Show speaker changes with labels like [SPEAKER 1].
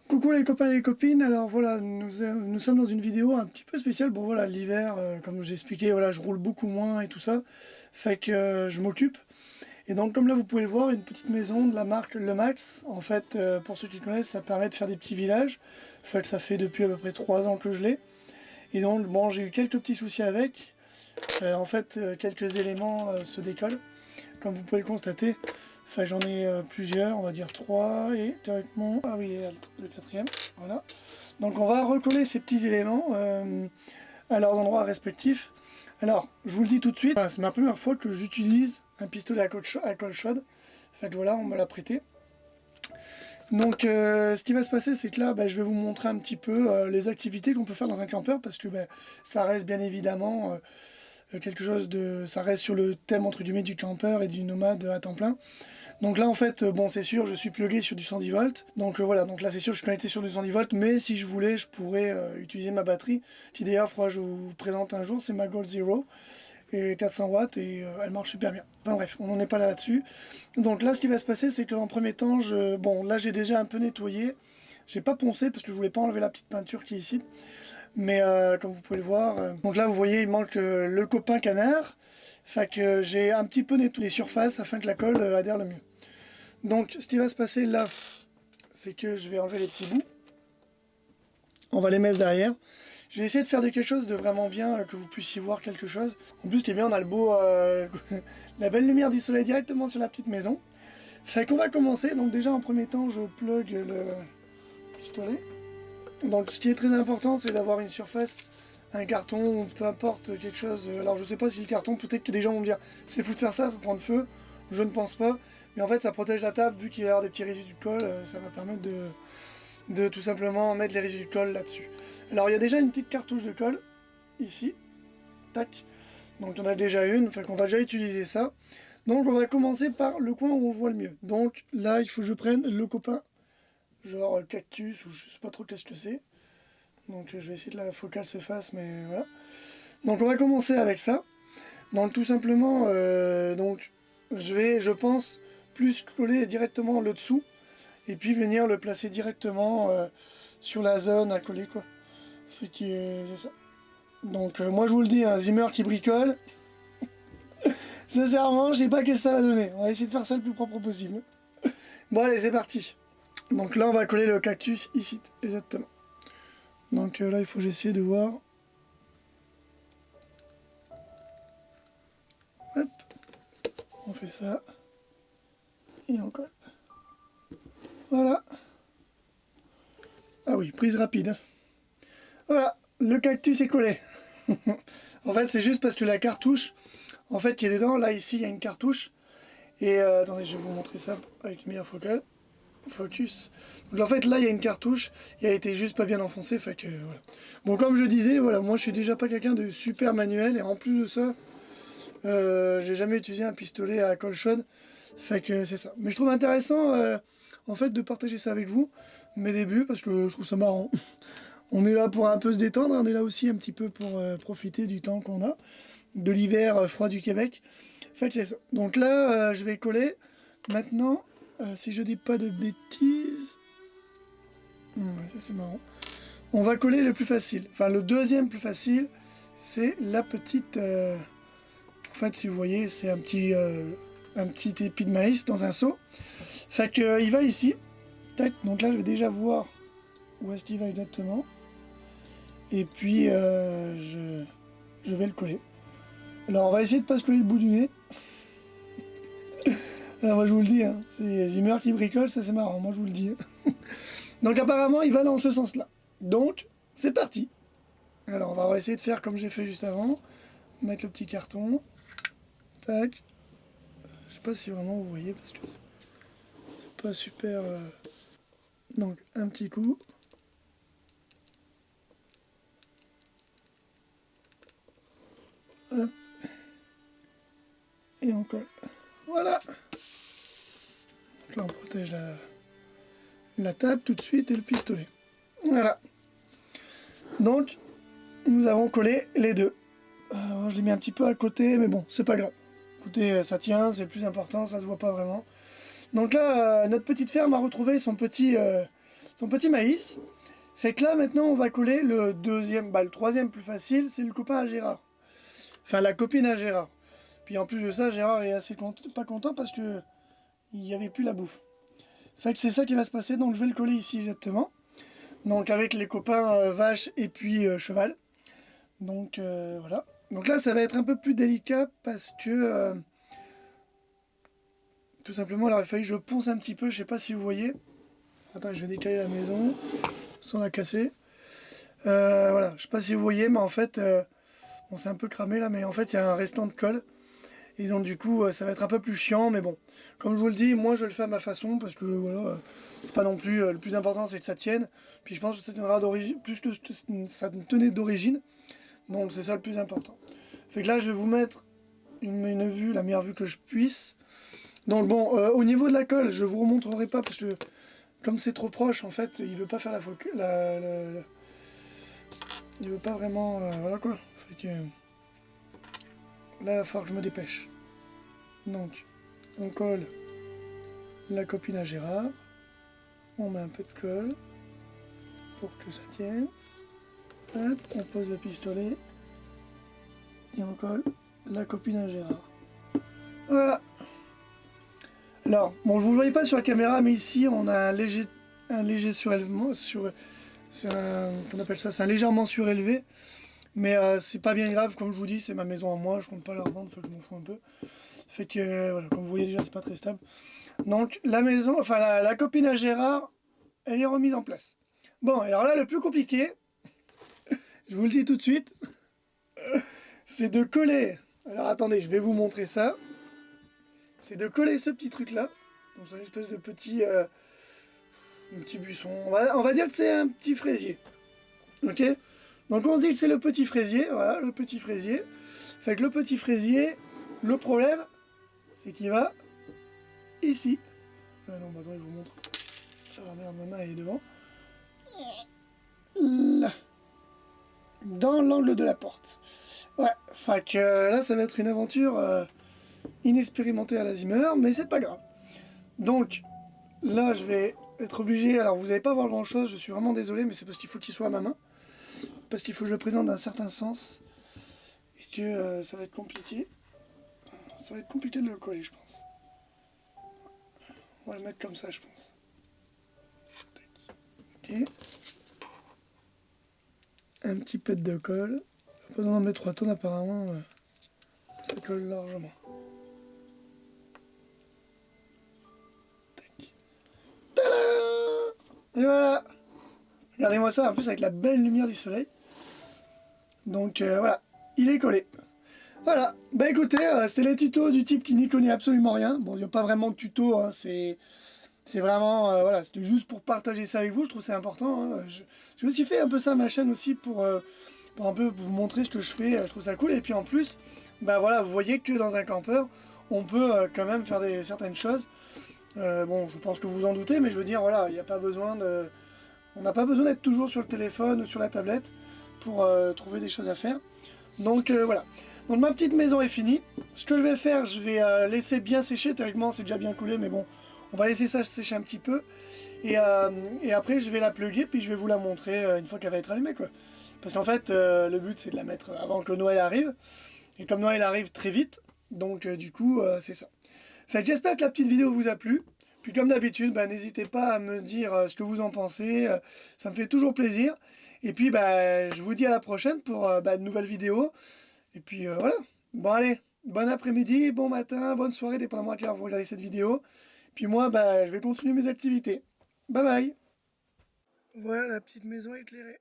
[SPEAKER 1] Coucou les copains et les copines, alors voilà, nous sommes dans une vidéo un petit peu spéciale. Bon voilà, l'hiver, comme j'ai expliqué, voilà, je roule beaucoup moins et tout ça, fait que je m'occupe. Et donc comme là vous pouvez le voir, une petite maison de la marque Le Max, en fait, pour ceux qui connaissent, ça permet de faire des petits villages. En fait, ça fait depuis à peu près 3 ans que je l'ai. Et donc bon, j'ai eu quelques petits soucis avec. Quelques éléments se décollent, comme vous pouvez le constater. Enfin, j'en ai plusieurs, on va dire 3 et théoriquement... Ah oui, le quatrième, voilà. Donc on va recoller ces petits éléments à leurs endroits respectifs. Alors, je vous le dis tout de suite, c'est ma première fois que j'utilise un pistolet à colle chaude. Fait que voilà, on me l'a prêté. Donc ce qui va se passer, c'est que là, je vais vous montrer un petit peu les activités qu'on peut faire dans un campeur, parce que ça reste bien évidemment quelque chose de... Ça reste sur le thème entre guillemets du campeur et du nomade à temps plein. Donc là en fait, bon c'est sûr, je suis plugué sur du 110 volts. Donc voilà, donc là c'est sûr, je suis connecté sur du 110 volts, mais si je voulais, je pourrais utiliser ma batterie, qui d'ailleurs, je vous présente un jour, c'est ma Gold Zero, et 400 watts, et elle marche super bien. Enfin bref, on n'en est pas là-dessus. Donc là, ce qui va se passer, c'est qu'en premier temps, bon là j'ai déjà un peu nettoyé. J'ai pas poncé parce que je voulais pas enlever la petite peinture qui est ici. Mais comme vous pouvez le voir, donc là vous voyez il manque le copain canard. Fait que j'ai un petit peu nettoyé les surfaces afin que la colle adhère le mieux. Donc ce qui va se passer là, c'est que je vais enlever les petits bouts. On va les mettre derrière. Je vais essayer de faire quelque chose de vraiment bien, que vous puissiez voir quelque chose. En plus ce qui est bien, on a le beau, la belle lumière du soleil directement sur la petite maison. Fait qu'on va commencer. Donc déjà en premier temps je plug le pistolet. Donc ce qui est très important, c'est d'avoir une surface, un carton, ou peu importe quelque chose. Alors je sais pas si le carton, peut-être que des gens vont me dire c'est fou de faire ça, ça peut prendre feu. Je ne pense pas. Mais en fait ça protège la table, vu qu'il va y avoir des petits résidus de colle, ça va permettre de tout simplement mettre les résidus de colle là-dessus. Alors il y a déjà une petite cartouche de colle, ici. Tac. Donc on a déjà une, fait qu'on va déjà utiliser ça. Donc on va commencer par le coin où on voit le mieux. Donc là il faut que je prenne le copain, genre cactus, ou je sais pas trop qu'est-ce que c'est. Donc je vais essayer que la focale se fasse, mais voilà. Donc on va commencer avec ça. Donc tout simplement, donc je vais, je pense, plus coller directement le dessous, et puis venir le placer directement sur la zone à coller, quoi. C'est ça. Donc moi je vous le dis, un Zimmer qui bricole, sincèrement je sais pas ce que ça va donner. On va essayer de faire ça le plus propre possible. Bon allez, c'est parti. Donc là on va coller le cactus ici, exactement. Donc là il faut que j'essaie de voir. Hop, on fait ça. Et on colle. Voilà. Ah oui, prise rapide. Voilà, le cactus est collé. En fait, c'est juste parce que la cartouche, en fait, qui est dedans, là, ici, il y a une cartouche. Et attendez, je vais vous montrer ça avec une meilleure focale. Focus. Donc en fait, là, il y a une cartouche. Il a été juste pas bien enfoncé, fait que voilà. Bon, comme je disais, voilà, moi, je suis déjà pas quelqu'un de super manuel. Et en plus de ça, j'ai jamais utilisé un pistolet à colle chaude. Fait que c'est ça. Mais je trouve intéressant, en fait, de partager ça avec vous, mes débuts, parce que je trouve ça marrant. On est là pour un peu se détendre, on est là aussi un petit peu pour profiter du temps qu'on a, de l'hiver froid du Québec. En fait, c'est ça. Donc là, je vais coller. Maintenant, si je dis pas de bêtises... ça c'est marrant. On va coller le plus facile. Enfin, le deuxième plus facile, c'est la petite... En fait, si vous voyez, c'est un petit épi de maïs dans un seau. Fait que, il va ici. Tac, donc là, je vais déjà voir où est-ce qu'il va exactement. Et puis, je vais le coller. Alors, on va essayer de pas se coller le bout du nez. Alors, moi, je vous le dis, hein, c'est Zimmer qui bricole, ça c'est marrant, moi je vous le dis. Donc, apparemment, il va dans ce sens-là. Donc, c'est parti. Alors, on va essayer de faire comme j'ai fait juste avant. Mettre le petit carton. Tac. Je sais pas si vraiment vous voyez, parce que c'est pas super... Donc, un petit coup. Hop. Et on colle. Voilà. Donc là, on protège la table tout de suite et le pistolet. Voilà. Donc, nous avons collé les deux. Alors, je l'ai mis un petit peu à côté, mais bon, c'est pas grave. Écoutez, ça tient, c'est le plus important, ça se voit pas vraiment. Donc là, notre petite ferme a retrouvé son petit son petit maïs. Fait que là, maintenant, on va coller le deuxième, le troisième plus facile, c'est le copain à Gérard. Enfin, la copine à Gérard. Puis en plus de ça, Gérard est assez pas content parce que il n'y avait plus la bouffe. Fait que c'est ça qui va se passer, donc je vais le coller ici exactement. Donc avec les copains vache et puis cheval. Donc voilà. Donc là, ça va être un peu plus délicat parce que tout simplement, il aurait fallu que je ponce un petit peu. Je sais pas si vous voyez. Attends, je vais décaler la maison sans la casser. Voilà, je sais pas si vous voyez, mais en fait, bon, c'est un peu cramé là, mais en fait, il y a un restant de colle. Et donc du coup, ça va être un peu plus chiant, mais bon. Comme je vous le dis, moi je le fais à ma façon, parce que voilà, c'est pas non plus... le plus important, c'est que ça tienne. Puis je pense que ça tiendra d'origine, plus que ça tenait d'origine. Donc c'est ça le plus important. Fait que là, je vais vous mettre une vue, la meilleure vue que je puisse. Donc bon, au niveau de la colle, je vous remontrerai pas, parce que comme c'est trop proche, en fait, il veut pas faire il veut pas vraiment... voilà quoi. Fait que... Là, il va falloir que je me dépêche. Donc, on colle la copine à Gérard. On met un peu de colle pour que ça tienne. Hop, on pose le pistolet. Et on colle la copine à Gérard. Voilà. Alors, bon, vous ne voyez pas sur la caméra, mais ici, on a un léger surélèvement. On appelle ça, c'est un légèrement surélevé. Mais c'est pas bien grave, comme je vous dis, c'est ma maison à moi, je compte pas la revendre, fait que je m'en fous un peu. Fait que, voilà, comme vous voyez déjà, c'est pas très stable. Donc, la maison, enfin, la copine à Gérard, elle est remise en place. Bon, alors là, le plus compliqué, je vous le dis tout de suite, c'est de coller. Alors, attendez, je vais vous montrer ça. C'est de coller ce petit truc-là. Donc, c'est une espèce de petit, un petit buisson. On va dire que c'est un petit fraisier. Ok ? Donc on se dit que c'est le petit fraisier, voilà, le petit fraisier. Fait que le petit fraisier, le problème, c'est qu'il va ici. Non, bah attendez, je vous montre. Ah merde, ma main elle est devant. Là. Dans l'angle de la porte. Ouais, fait que là, ça va être une aventure inexpérimentée à l'Alzheimer, mais c'est pas grave. Donc, là, je vais être obligé... Alors, vous n'allez pas voir grand-chose, je suis vraiment désolé, mais c'est parce qu'il faut qu'il soit à ma main. Parce qu'il faut que je le présente dans un certain sens. Et que ça va être compliqué. Ça va être compliqué de le coller, je pense. On va le mettre comme ça, je pense. Ok. Un petit peu de colle. Pas besoin d'en mettre 3 tonnes apparemment. Ça colle largement. Tac. Tadam! Et voilà. Regardez-moi ça, en plus avec la belle lumière du soleil. Donc voilà, il est collé. Voilà, bah écoutez, c'est les tutos du type qui n'y connaît absolument rien. Bon, il n'y a pas vraiment de tuto, hein, c'est vraiment, voilà, c'était juste pour partager ça avec vous, je trouve c'est important. Hein. J'ai aussi fait un peu ça à ma chaîne aussi pour un peu vous montrer ce que je fais, je trouve ça cool. Et puis en plus, bah voilà, vous voyez que dans un campeur, on peut quand même faire certaines choses. Bon, je pense que vous vous en doutez, mais je veux dire, voilà, il n'y a pas besoin de... On n'a pas besoin d'être toujours sur le téléphone ou sur la tablette pour trouver des choses à faire. Donc voilà. Donc ma petite maison est finie. Ce que je vais faire, je vais laisser bien sécher. Théoriquement, c'est déjà bien coulé, mais bon, on va laisser ça sécher un petit peu. Et après, je vais la plugger, puis je vais vous la montrer une fois qu'elle va être allumée, quoi. Parce qu'en fait, le but, c'est de la mettre avant que Noël arrive. Et comme Noël arrive très vite, donc du coup, c'est ça. Fait que j'espère que la petite vidéo vous a plu. Puis comme d'habitude, bah, n'hésitez pas à me dire ce que vous en pensez. Ça me fait toujours plaisir. Et puis, bah, je vous dis à la prochaine pour de nouvelles vidéos. Et puis voilà. Bon allez, bon après-midi, bon matin, bonne soirée, dépendamment à quelle heure vous regardez cette vidéo. Puis moi, bah, je vais continuer mes activités. Bye bye. Voilà la petite maison éclairée.